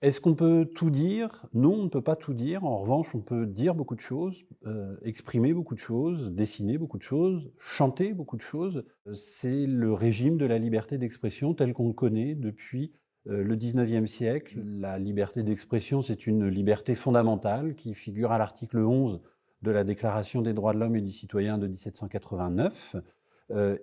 Est-ce qu'on peut tout dire? Non, on ne peut pas tout dire. En revanche, on peut dire beaucoup de choses, exprimer beaucoup de choses, dessiner beaucoup de choses, chanter beaucoup de choses. C'est le régime de la liberté d'expression tel qu'on le connaît depuis, le 19e siècle. La liberté d'expression, c'est une liberté fondamentale qui figure à l'article 11 de la Déclaration des droits de l'homme et du citoyen de 1789.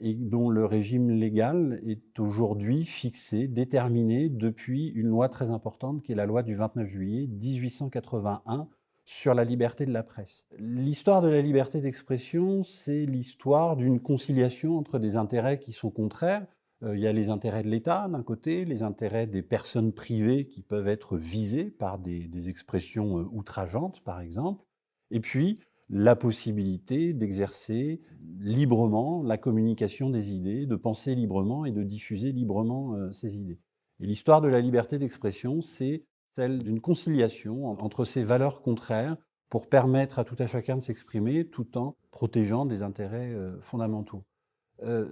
Et dont le régime légal est aujourd'hui fixé, déterminé depuis une loi très importante qui est la loi du 29 juillet 1881 sur la liberté de la presse. L'histoire de la liberté d'expression, c'est l'histoire d'une conciliation entre des intérêts qui sont contraires. Il y a les intérêts de l'État d'un côté, les intérêts des personnes privées qui peuvent être visées par des expressions outrageantes, par exemple, et puis la possibilité d'exercer librement la communication des idées, de penser librement et de diffuser librement ces idées. Et l'histoire de la liberté d'expression, c'est celle d'une conciliation entre ces valeurs contraires pour permettre à tout à chacun de s'exprimer tout en protégeant des intérêts fondamentaux.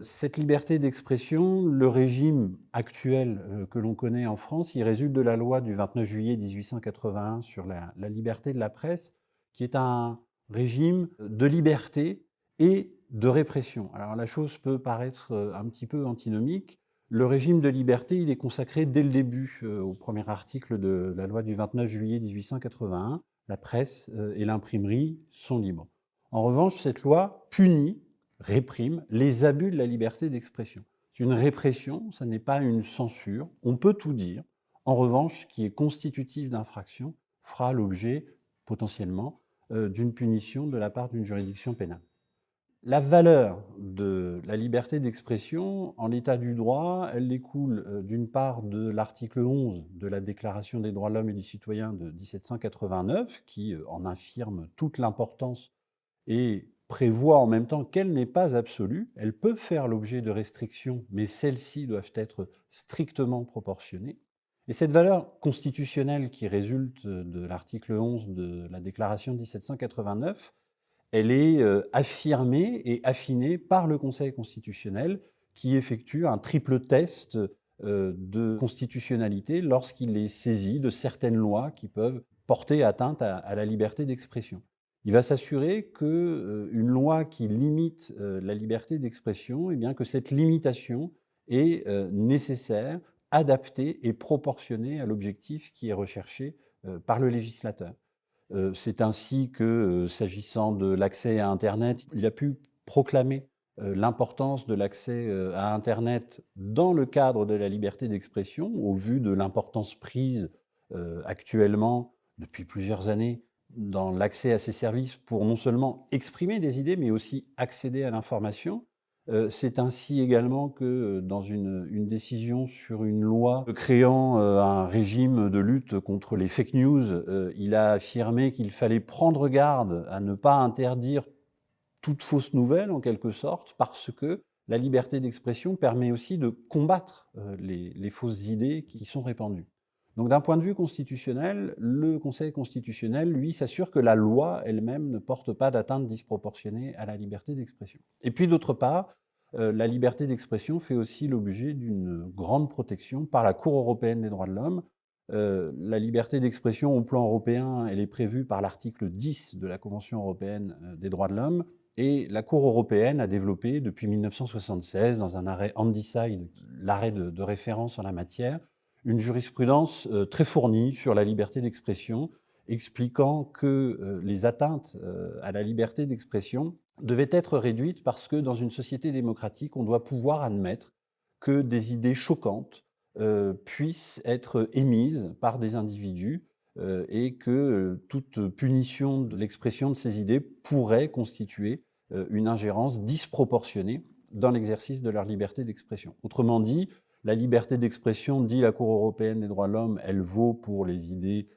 Cette liberté d'expression, le régime actuel que l'on connaît en France, il résulte de la loi du 29 juillet 1881 sur la liberté de la presse, qui est un régime de liberté et de répression. Alors la chose peut paraître un petit peu antinomique. Le régime de liberté, il est consacré dès le début, au premier article de la loi du 29 juillet 1881. La presse et l'imprimerie sont libres. En revanche, cette loi punit, réprime les abus de la liberté d'expression. C'est une répression, ça n'est pas une censure. On peut tout dire. En revanche, ce qui est constitutif d'infraction fera l'objet, potentiellement, d'une punition de la part d'une juridiction pénale. La valeur de la liberté d'expression, en l'état du droit, elle découle d'une part de l'article 11 de la Déclaration des droits de l'homme et du citoyen de 1789, qui en affirme toute l'importance et prévoit en même temps qu'elle n'est pas absolue. Elle peut faire l'objet de restrictions, mais celles-ci doivent être strictement proportionnées. Et cette valeur constitutionnelle qui résulte de l'article 11 de la Déclaration de 1789, elle est affirmée et affinée par le Conseil constitutionnel qui effectue un triple test de constitutionnalité lorsqu'il est saisi de certaines lois qui peuvent porter atteinte à la liberté d'expression. Il va s'assurer qu'une loi qui limite la liberté d'expression, eh bien, que cette limitation est nécessaire, adaptée et proportionnée à l'objectif qui est recherché par le législateur. C'est ainsi que, s'agissant de l'accès à Internet, il a pu proclamer l'importance de l'accès à Internet dans le cadre de la liberté d'expression, au vu de l'importance prise actuellement, depuis plusieurs années, dans l'accès à ces services pour non seulement exprimer des idées, mais aussi accéder à l'information. C'est ainsi également que dans une décision sur une loi créant un régime de lutte contre les fake news, il a affirmé qu'il fallait prendre garde à ne pas interdire toute fausse nouvelle, en quelque sorte, parce que la liberté d'expression permet aussi de combattre les fausses idées qui sont répandues. Donc d'un point de vue constitutionnel, le Conseil constitutionnel, lui, s'assure que la loi elle-même ne porte pas d'atteinte disproportionnée à la liberté d'expression. Et puis d'autre part, la liberté d'expression fait aussi l'objet d'une grande protection par la Cour européenne des droits de l'homme. La liberté d'expression au plan européen, elle est prévue par l'article 10 de la Convention européenne des droits de l'homme, et la Cour européenne a développé depuis 1976, dans un arrêt Handicide, l'arrêt de référence en la matière, une jurisprudence très fournie sur la liberté d'expression, expliquant que les atteintes à la liberté d'expression devaient être réduites parce que dans une société démocratique, on doit pouvoir admettre que des idées choquantes puissent être émises par des individus et que toute punition de l'expression de ces idées pourrait constituer une ingérence disproportionnée dans l'exercice de leur liberté d'expression. Autrement dit, la liberté d'expression, dit la Cour européenne des droits de l'homme, elle vaut pour les idées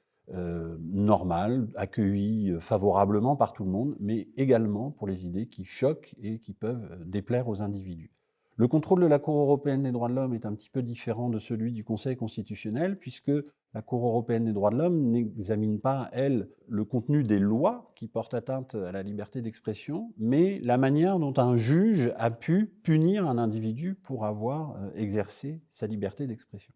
normales, accueillies favorablement par tout le monde, mais également pour les idées qui choquent et qui peuvent déplaire aux individus. Le contrôle de la Cour européenne des droits de l'homme est un petit peu différent de celui du Conseil constitutionnel, puisque la Cour européenne des droits de l'homme n'examine pas, elle, le contenu des lois qui portent atteinte à la liberté d'expression, mais la manière dont un juge a pu punir un individu pour avoir exercé sa liberté d'expression.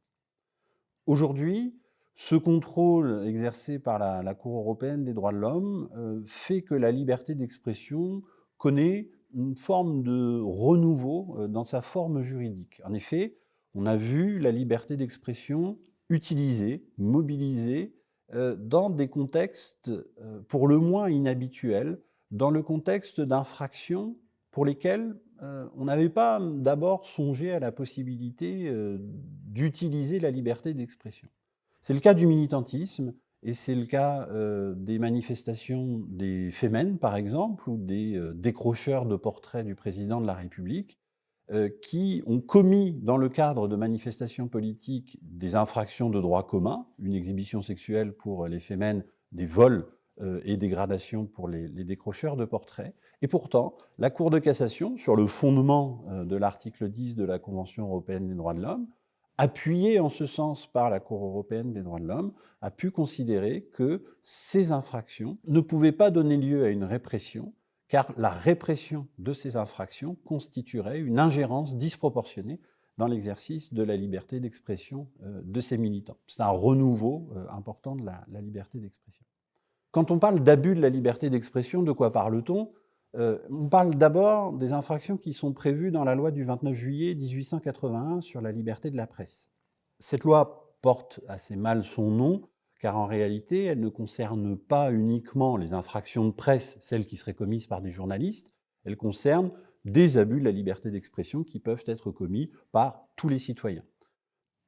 Aujourd'hui, Ce contrôle exercé par la Cour européenne des droits de l'homme fait que la liberté d'expression connaît une forme de renouveau dans sa forme juridique. En effet, on a vu la liberté d'expression utilisée, mobilisée dans des contextes pour le moins inhabituels, dans le contexte d'infractions pour lesquelles on n'avait pas d'abord songé à la possibilité d'utiliser la liberté d'expression. C'est le cas du militantisme et c'est le cas des manifestations des Femen, par exemple, ou des décrocheurs de portraits du président de la République, qui ont commis, dans le cadre de manifestations politiques, des infractions de droit commun, une exhibition sexuelle pour les Femen, des vols et dégradations pour les décrocheurs de portraits. Et pourtant, la Cour de cassation, sur le fondement de l'article 10 de la Convention européenne des droits de l'homme, appuyée en ce sens par la Cour européenne des droits de l'homme, a pu considérer que ces infractions ne pouvaient pas donner lieu à une répression, car la répression de ces infractions constituerait une ingérence disproportionnée dans l'exercice de la liberté d'expression de ces militants. C'est un renouveau important de la liberté d'expression. Quand on parle d'abus de la liberté d'expression, de quoi parle-t-on ? On parle d'abord des infractions qui sont prévues dans la loi du 29 juillet 1881 sur la liberté de la presse. Cette loi porte assez mal son nom, car en réalité, elle ne concerne pas uniquement les infractions de presse, celles qui seraient commises par des journalistes, elle concerne des abus de la liberté d'expression qui peuvent être commis par tous les citoyens.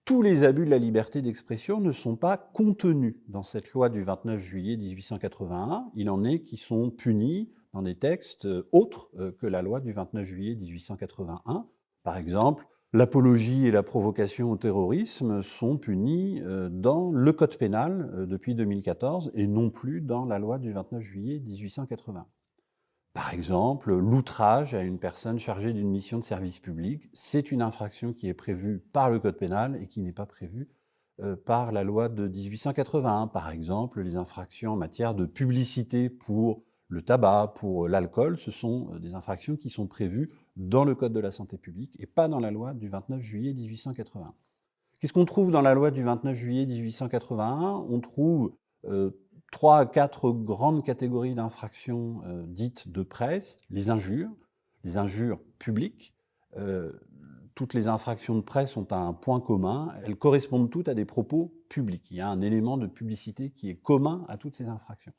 Tous les abus de la liberté d'expression ne sont pas contenus dans cette loi du 29 juillet 1881. Il en est qui sont punis dans des textes autres que la loi du 29 juillet 1881. Par exemple, l'apologie et la provocation au terrorisme sont punis dans le Code pénal depuis 2014 et non plus dans la loi du 29 juillet 1881. Par exemple, l'outrage à une personne chargée d'une mission de service public, c'est une infraction qui est prévue par le Code pénal et qui n'est pas prévue par la loi de 1881. Par exemple, les infractions en matière de publicité pour le tabac, pour l'alcool, ce sont des infractions qui sont prévues dans le Code de la santé publique et pas dans la loi du 29 juillet 1881. Qu'est-ce qu'on trouve dans la loi du 29 juillet 1881 ? On trouve 3 à 4 grandes catégories d'infractions dites de presse, les injures publiques. Toutes les infractions de presse ont un point commun, elles correspondent toutes à des propos publics. Il y a un élément de publicité qui est commun à toutes ces infractions.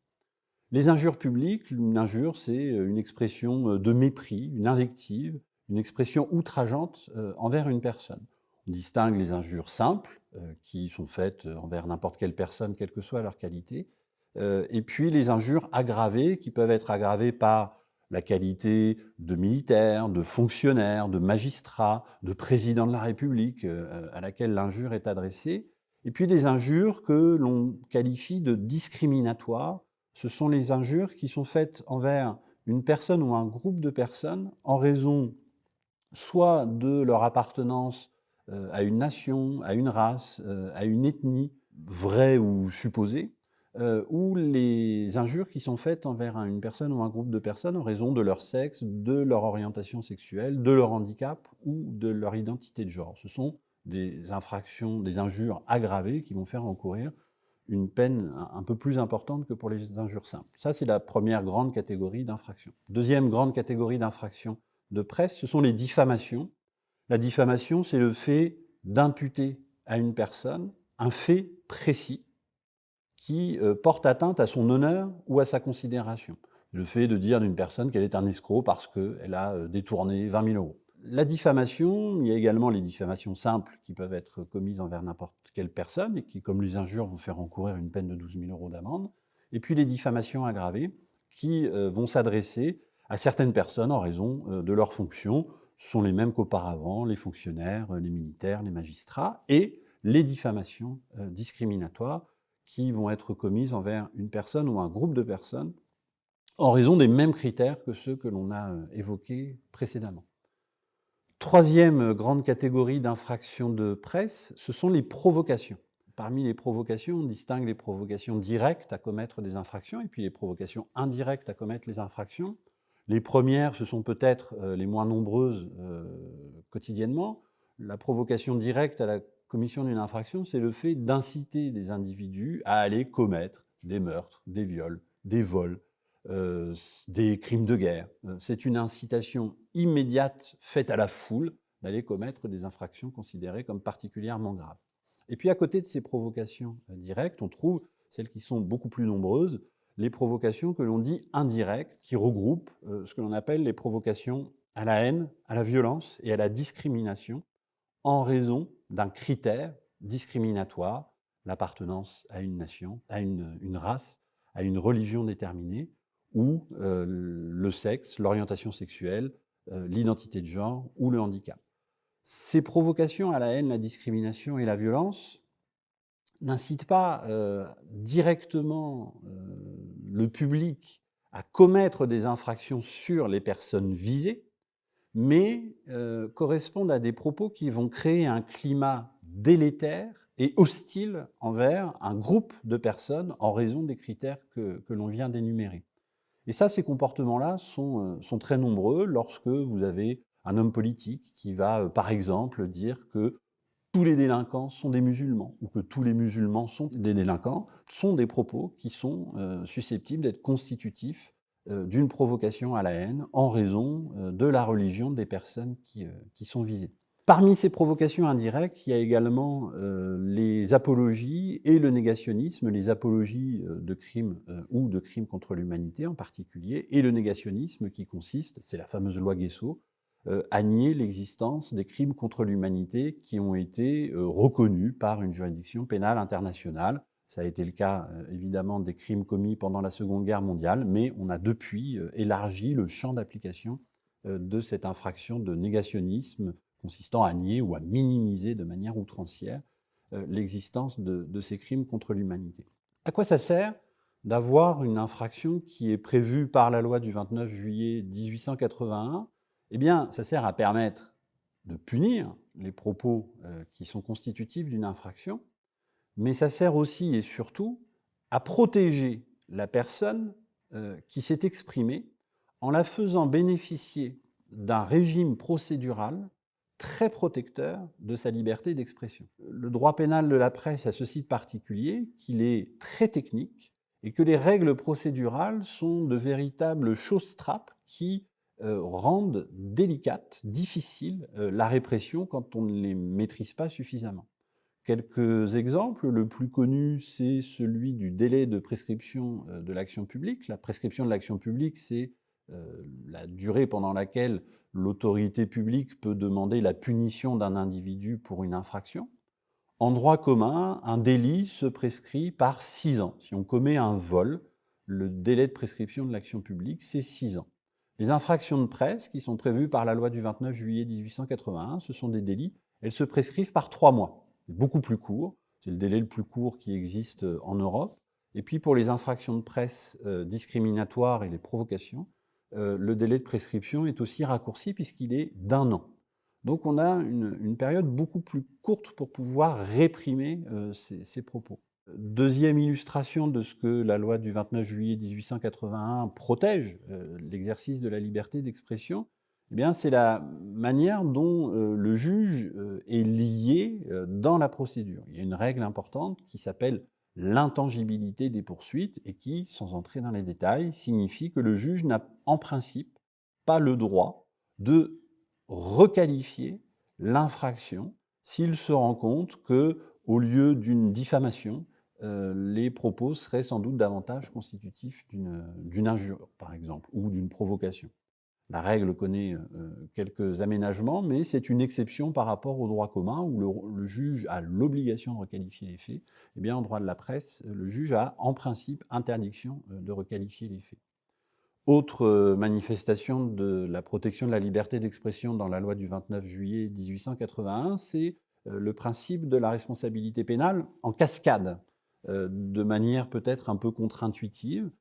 Les injures publiques, une injure, c'est une expression de mépris, une invective, une expression outrageante envers une personne. On distingue les injures simples, qui sont faites envers n'importe quelle personne, quelle que soit leur qualité, et puis les injures aggravées, qui peuvent être aggravées par la qualité de militaire, de fonctionnaire, de magistrat, de président de la République à laquelle l'injure est adressée, et puis des injures que l'on qualifie de discriminatoires. Ce sont les injures qui sont faites envers une personne ou un groupe de personnes en raison soit de leur appartenance à une nation, à une race, à une ethnie, vraie ou supposée, ou les injures qui sont faites envers une personne ou un groupe de personnes en raison de leur sexe, de leur orientation sexuelle, de leur handicap ou de leur identité de genre. Ce sont des infractions, des injures aggravées qui vont faire encourir une peine un peu plus importante que pour les injures simples. Ça, c'est la première grande catégorie d'infractions. Deuxième grande catégorie d'infractions de presse, ce sont les diffamations. La diffamation, c'est le fait d'imputer à une personne un fait précis qui porte atteinte à son honneur ou à sa considération. Le fait de dire d'une personne qu'elle est un escroc parce qu'elle a détourné 20 000 euros. La diffamation, il y a également les diffamations simples qui peuvent être commises envers n'importe quelle personne et qui, comme les injures, vont faire encourir une peine de 12 000 euros d'amende. Et puis les diffamations aggravées qui vont s'adresser à certaines personnes en raison de leurs fonctions. Ce sont les mêmes qu'auparavant, les fonctionnaires, les militaires, les magistrats, et les diffamations discriminatoires qui vont être commises envers une personne ou un groupe de personnes en raison des mêmes critères que ceux que l'on a évoqués précédemment. Troisième grande catégorie d'infractions de presse, ce sont les provocations. Parmi les provocations, on distingue les provocations directes à commettre des infractions et puis les provocations indirectes à commettre les infractions. Les premières, ce sont peut-être les moins nombreuses quotidiennement. La provocation directe à la commission d'une infraction, c'est le fait d'inciter des individus à aller commettre des meurtres, des viols, des vols, des crimes de guerre. C'est une incitation immédiate faite à la foule d'aller commettre des infractions considérées comme particulièrement graves. Et puis à côté de ces provocations directes, on trouve celles qui sont beaucoup plus nombreuses, les provocations que l'on dit indirectes, qui regroupent ce que l'on appelle les provocations à la haine, à la violence et à la discrimination, en raison d'un critère discriminatoire, l'appartenance à une nation, à une race, à une religion déterminée, ou le sexe, l'orientation sexuelle, l'identité de genre ou le handicap. Ces provocations à la haine, la discrimination et la violence n'incitent pas directement le public à commettre des infractions sur les personnes visées, mais correspondent à des propos qui vont créer un climat délétère et hostile envers un groupe de personnes en raison des critères que l'on vient d'énumérer. Et ça, ces comportements-là sont très nombreux lorsque vous avez un homme politique qui va, par exemple, dire que tous les délinquants sont des musulmans ou que tous les musulmans sont des délinquants, sont des propos qui sont susceptibles d'être constitutifs d'une provocation à la haine en raison de la religion des personnes qui sont visées. Parmi ces provocations indirectes, il y a également les apologies et le négationnisme, les apologies de crimes ou de crimes contre l'humanité en particulier, et le négationnisme qui consiste, c'est la fameuse loi Guesso, à nier l'existence des crimes contre l'humanité qui ont été reconnus par une juridiction pénale internationale. Ça a été le cas évidemment des crimes commis pendant la Seconde Guerre mondiale, mais on a depuis élargi le champ d'application de cette infraction de négationnisme consistant à nier ou à minimiser de manière outrancière l'existence de ces crimes contre l'humanité. À quoi ça sert d'avoir une infraction qui est prévue par la loi du 29 juillet 1881 ? Eh bien, ça sert à permettre de punir les propos qui sont constitutifs d'une infraction, mais ça sert aussi et surtout à protéger la personne qui s'est exprimée en la faisant bénéficier d'un régime procédural très protecteur de sa liberté d'expression. Le droit pénal de la presse a ceci de particulier qu'il est très technique et que les règles procédurales sont de véritables choses-trappes qui rendent délicate, difficile la répression quand on ne les maîtrise pas suffisamment. Quelques exemples, le plus connu, c'est celui du délai de prescription de l'action publique. La prescription de l'action publique, c'est la durée pendant laquelle l'autorité publique peut demander la punition d'un individu pour une infraction. En droit commun, un délit se prescrit par 6 ans. Si on commet un vol, le délai de prescription de l'action publique, c'est 6 ans. Les infractions de presse, qui sont prévues par la loi du 29 juillet 1881, ce sont des délits, elles se prescrivent par 3 mois. C'est beaucoup plus court, c'est le délai le plus court qui existe en Europe. Et puis pour les infractions de presse discriminatoires et les provocations, le délai de prescription est aussi raccourci puisqu'il est d'1 an. Donc on a une période beaucoup plus courte pour pouvoir réprimer ces propos. Deuxième illustration de ce que la loi du 29 juillet 1881 protège, l'exercice de la liberté d'expression, eh bien, c'est la manière dont le juge est lié dans la procédure. Il y a une règle importante qui s'appelle l'intangibilité des poursuites et qui, sans entrer dans les détails, signifie que le juge n'a en principe pas le droit de requalifier l'infraction s'il se rend compte que, au lieu d'une diffamation, les propos seraient sans doute davantage constitutifs d'une injure, par exemple, ou d'une provocation. La règle connaît quelques aménagements, mais c'est une exception par rapport au droit commun où le juge a l'obligation de requalifier les faits. Eh bien, en droit de la presse, le juge a en principe interdiction de requalifier les faits. Autre manifestation de la protection de la liberté d'expression dans la loi du 29 juillet 1881, c'est le principe de la responsabilité pénale en cascade, de manière peut-être un peu contre-intuitive.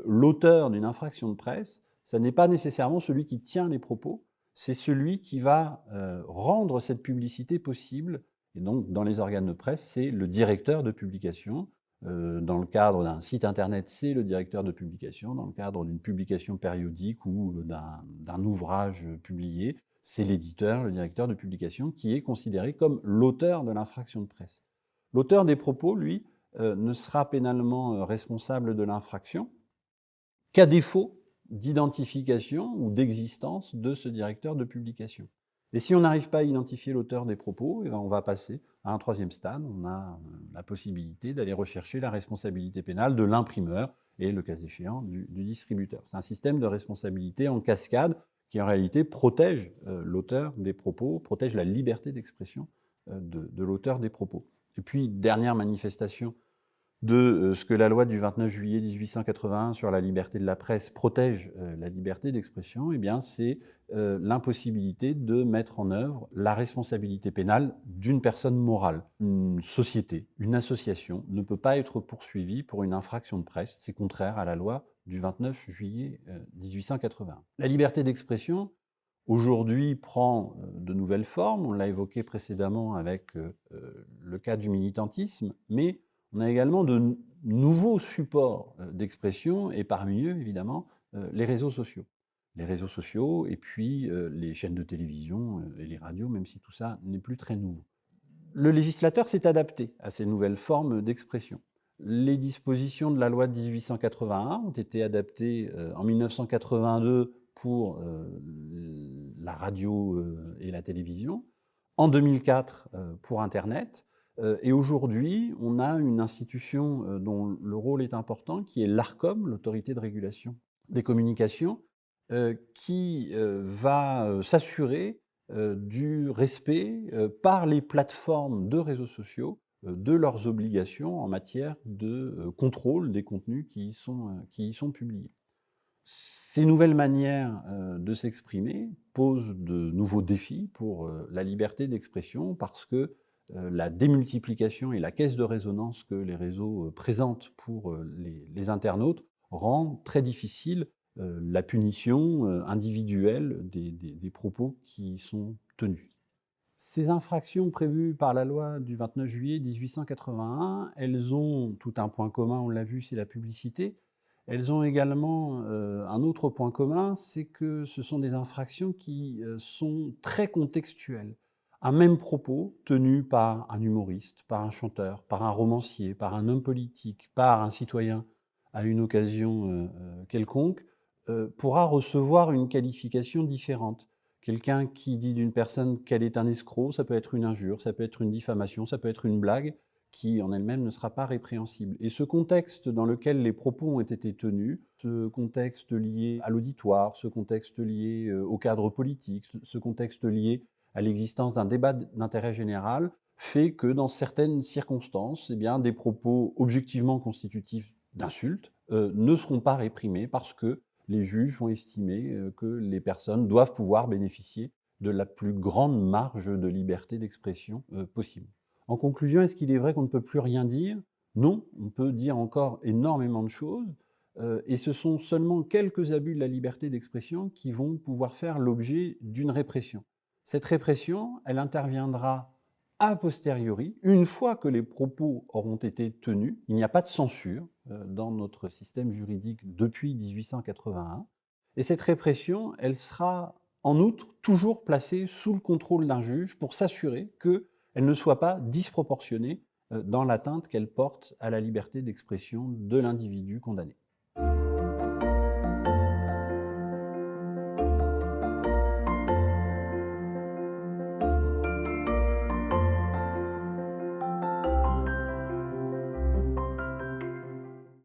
L'auteur d'une infraction de presse, ce n'est pas nécessairement celui qui tient les propos, c'est celui qui va rendre cette publicité possible. Et donc, dans les organes de presse, c'est le directeur de publication. Dans le cadre d'un site internet, c'est le directeur de publication. Dans le cadre d'une publication périodique ou d'un ouvrage publié, c'est l'éditeur, le directeur de publication, qui est considéré comme l'auteur de l'infraction de presse. L'auteur des propos, lui, ne sera pénalement responsable de l'infraction qu'à défaut d'identification ou d'existence de ce directeur de publication. Et si on n'arrive pas à identifier l'auteur des propos, eh bien on va passer à un troisième stade. On a la possibilité d'aller rechercher la responsabilité pénale de l'imprimeur et, le cas échéant, du distributeur. C'est un système de responsabilité en cascade qui, en réalité, protège l'auteur des propos, protège la liberté d'expression de l'auteur des propos. Et puis, dernière manifestation de ce que la loi du 29 juillet 1881 sur la liberté de la presse protège la liberté d'expression, eh bien c'est l'impossibilité de mettre en œuvre la responsabilité pénale d'une personne morale. Une société, une association ne peut pas être poursuivie pour une infraction de presse, c'est contraire à la loi du 29 juillet 1881. La liberté d'expression, aujourd'hui, prend de nouvelles formes, on l'a évoqué précédemment avec le cas du militantisme, mais on a également de nouveaux supports d'expression, et parmi eux, évidemment, les réseaux sociaux. Les réseaux sociaux et puis les chaînes de télévision et les radios, même si tout ça n'est plus très nouveau. Le législateur s'est adapté à ces nouvelles formes d'expression. Les dispositions de la loi de 1881 ont été adaptées en 1982 pour la radio et la télévision, en 2004 pour Internet, et aujourd'hui, on a une institution dont le rôle est important, qui est l'ARCOM, l'Autorité de régulation des communications, qui va s'assurer du respect par les plateformes de réseaux sociaux de leurs obligations en matière de contrôle des contenus qui y sont publiés. Ces nouvelles manières de s'exprimer posent de nouveaux défis pour la liberté d'expression parce que la démultiplication et la caisse de résonance que les réseaux présentent pour les internautes rend très difficile la punition individuelle des propos qui y sont tenus. Ces infractions prévues par la loi du 29 juillet 1881, elles ont tout un point commun, on l'a vu, c'est la publicité. Elles ont également un autre point commun, c'est que ce sont des infractions qui sont très contextuelles. Un même propos tenu par un humoriste, par un chanteur, par un romancier, par un homme politique, par un citoyen à une occasion quelconque, pourra recevoir une qualification différente. Quelqu'un qui dit d'une personne qu'elle est un escroc, ça peut être une injure, ça peut être une diffamation, ça peut être une blague qui en elle-même ne sera pas répréhensible. Et ce contexte dans lequel les propos ont été tenus, ce contexte lié à l'auditoire, ce contexte lié au cadre politique, ce contexte lié à l'existence d'un débat d'intérêt général, fait que dans certaines circonstances, eh bien, des propos objectivement constitutifs d'insultes ne seront pas réprimés parce que les juges vont estimer que les personnes doivent pouvoir bénéficier de la plus grande marge de liberté d'expression possible. En conclusion, est-ce qu'il est vrai qu'on ne peut plus rien dire? Non, on peut dire encore énormément de choses, et ce sont seulement quelques abus de la liberté d'expression qui vont pouvoir faire l'objet d'une répression. Cette répression, elle interviendra a posteriori, une fois que les propos auront été tenus. Il n'y a pas de censure dans notre système juridique depuis 1881. Et cette répression, elle sera en outre toujours placée sous le contrôle d'un juge pour s'assurer qu'elle ne soit pas disproportionnée dans l'atteinte qu'elle porte à la liberté d'expression de l'individu condamné.